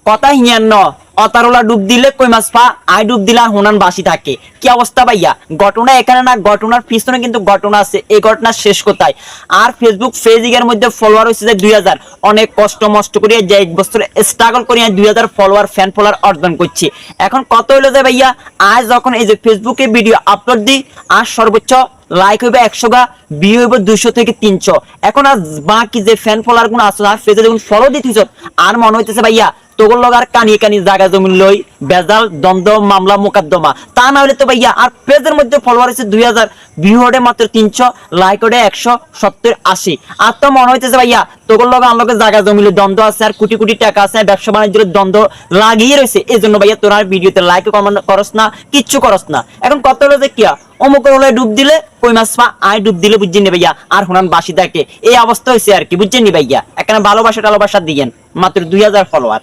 কথা হিয়ান ন অতারলা ডুব দিলে কই মাছ পা আই ডুব দিলে আর হুনান বাসি থাকে। কি অবস্থা ভাইয়া? ঘটনা এখানে না, ঘটনার পিছনে কিন্তু ঘটনা আছে। এই ঘটনার শেষ কোথায়? আর ফেসবুক পেজের মধ্যে ফলোয়ার হয়েছে যে 2000, অনেক কষ্ট মষ্ট করিয়া যে 1 বছর স্ট্রাগল করিয়া 2000 ফলোয়ার ফ্যান ফলোয়ার অর্জন করছি। এখন কত হইলো যে ভাইয়া, আজ যখন এই যে ফেসবুকে ভিডিও আপলোড দিই আর সর্বোচ্চ লাইক হইবে 100 গা, ভিউ হইবে 200 থেকে 300। এখন আর বাকি যে ফ্যান ফলোয়ার গুলো আছে না ফেসে যখন ফলো দিতেছ, আর মনে হইতেছে ভাইয়া তোর লগার কানি কানি জায়গা জমি লই বেজাল দ্বন্দ্ব মামলা মোকদ্দমা। তা না হলে তো ভাইয়া আর পেজের মধ্যে ফলোয়ার হচ্ছে 2000, ভিউ ওঠে মাত্র 300, লাইক ওঠে 170 80। আর তো মনে হইতেছে ভাইয়া তোর লগে আনলগে জায়গা জমিলে দ্বন্দ্ব আছে আর কোটি কোটি টাকা আছে, ব্যবসা বাণিজ্যের দ্বন্দ্ব লাগিয়ে রয়েছে। এই জন্য ভাইয়া তোর আর ভিডিওতে লাইক কমেন্ট করস না, কিচ্ছু করস না। এখন কত হলো যে কিয়া অমুকের হলে ডুব দিলে কই মাছ পা আয় ডুব দিলে বুঝছেন নি ভাইয়া আর হুনান বাসি থাকে। এই অবস্থা হয়েছে আর কি, বুঝছেন নি ভাইয়া? এখানে ভালোবাসা টালোবাসা দিয়েন, মাত্র 2000 ফলোয়ার।